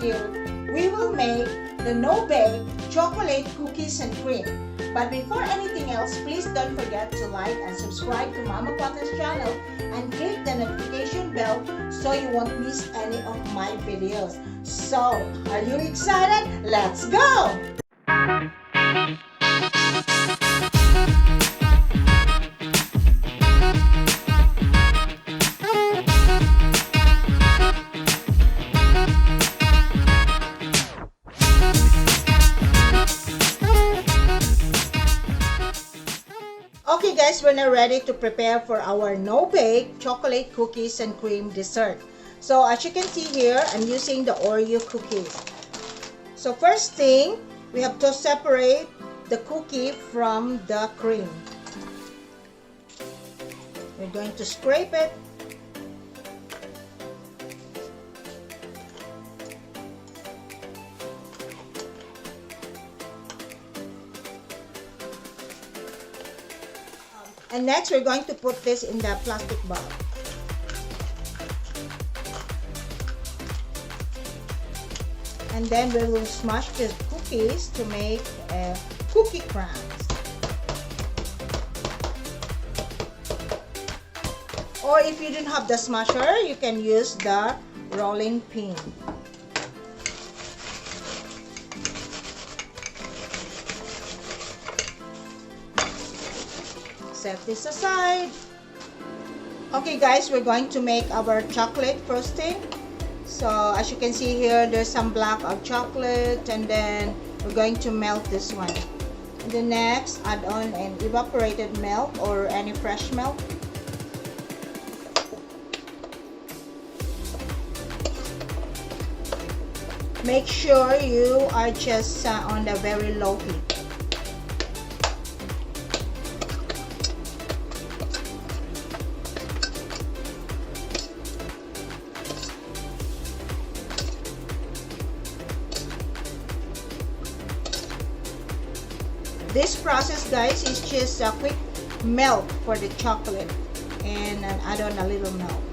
video, we will make the no-bake chocolate cookies and cream. But before anything else, please don't forget to like and subscribe to Mama Quatang's channel and click the notification bell so you won't miss any of my videos. So, are you excited? Let's go! Okay guys, we're now ready to prepare for our no-bake chocolate cookies and cream dessert. So as you can see here, I'm using the Oreo cookies. So first thing, we have to separate the cookie from the cream. We're going to scrape it. And next, we're going to put this in the plastic bag. And then we will smash the cookies to make cookie crumbs. Or if you don't have the smasher, you can use the rolling pin. Set this aside. Okay guys, we're going to make our chocolate frosting. So as you can see here, there's some block of chocolate, and then we're going to melt this one. And then next, add on an evaporated milk or any fresh milk. Make sure you are just on the very low heat. This process, guys, is just a quick melt for the chocolate, and add on a little milk.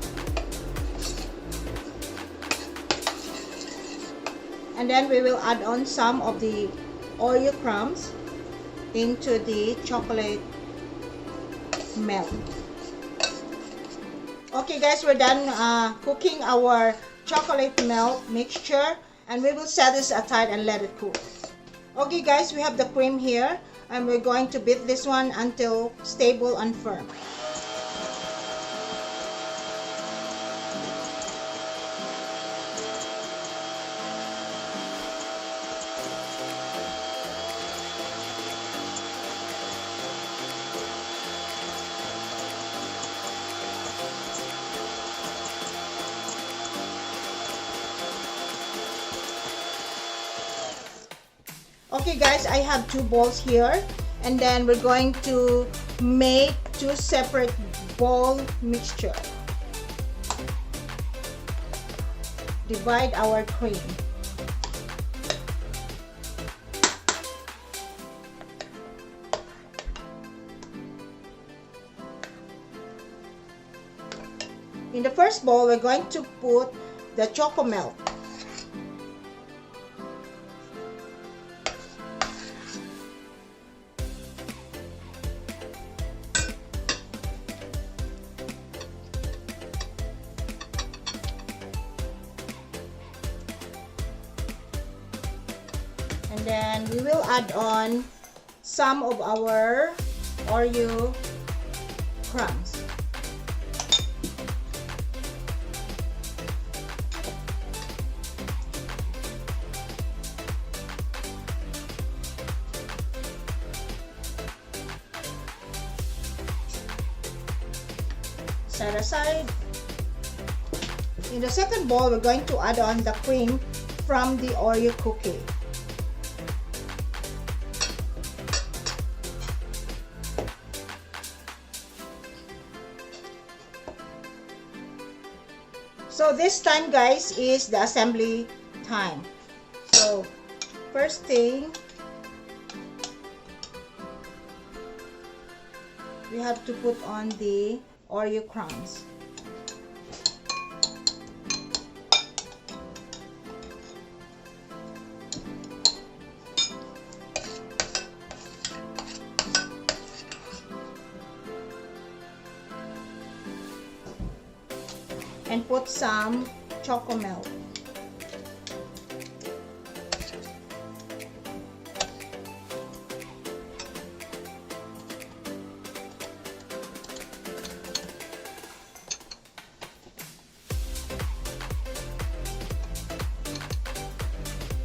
And then we will add on some of the Oreo crumbs into the chocolate melt. Okay guys, we're done cooking our chocolate melt mixture, and we will set this aside and let it cool. Okay guys, we have the cream here, and we're going to beat this one until stable and firm. Okay guys, I have two bowls here, and then we're going to make two separate bowl mixture. Divide our cream. In the first bowl, we're going to put the choco milk. And then we will add on some of our Oreo crumbs. Set aside. In the second bowl, we're going to add on the cream from the Oreo cookie. So this time guys is the assembly time. So first thing, we have to put on the Oreo crumbs. and put some choco milk.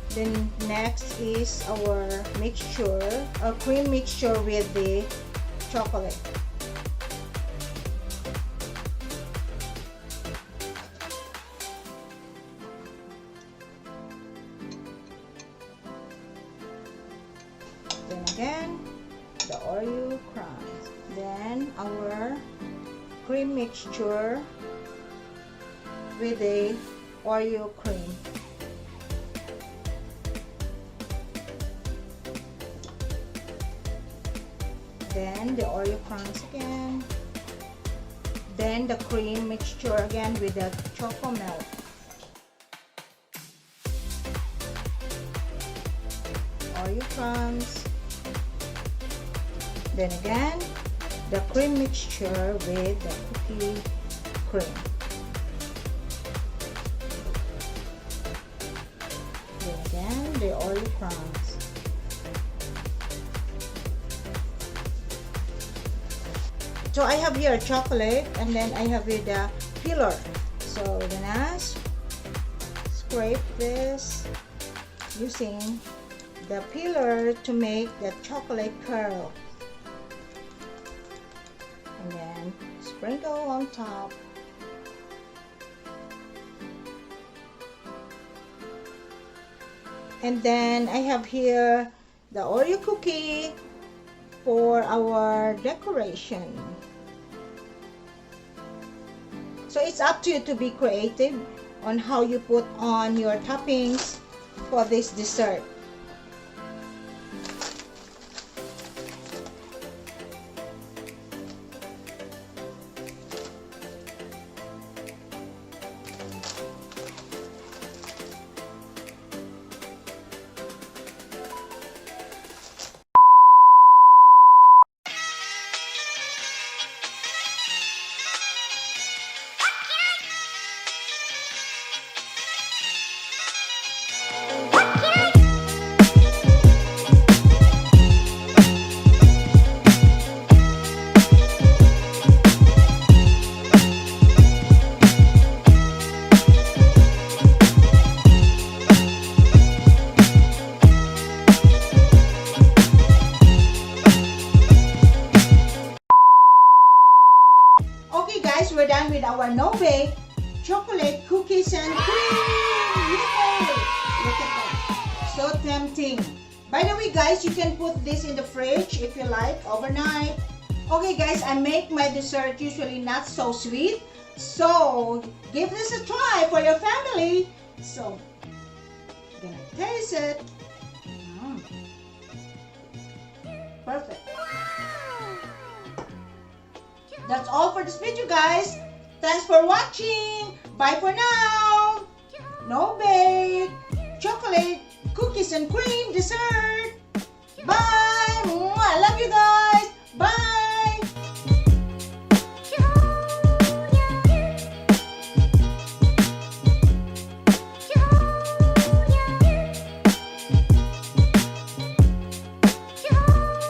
Then next is our mixture, our cream mixture with the chocolate. Then again, the Oreo crumbs. Then our cream mixture with the Oreo cream. Then the Oreo crumbs again. Then the cream mixture again with the choco milk. Oreo crumbs. Then again, the cream mixture with the cookie cream. Then again, the Oreo crumbs. So I have here chocolate, and then I have here the peeler. So we're gonna scrape this using the peeler to make the chocolate curl. And then sprinkle on top. And then I have here the Oreo cookie for our decoration. So it's up to you to be creative on how you put on your toppings for this dessert. Okay guys, we're done with our no-bake chocolate cookies and cream. Yay! Look at that. So tempting. By the way guys, you can put this in the fridge if you like overnight. Okay guys, I make my dessert usually not so sweet. So give this a try for your family. So I'm gonna taste it. Perfect. That's all for this video guys. Thanks for watching. Bye for now. No bake chocolate cookies and cream dessert. Bye. I love you guys.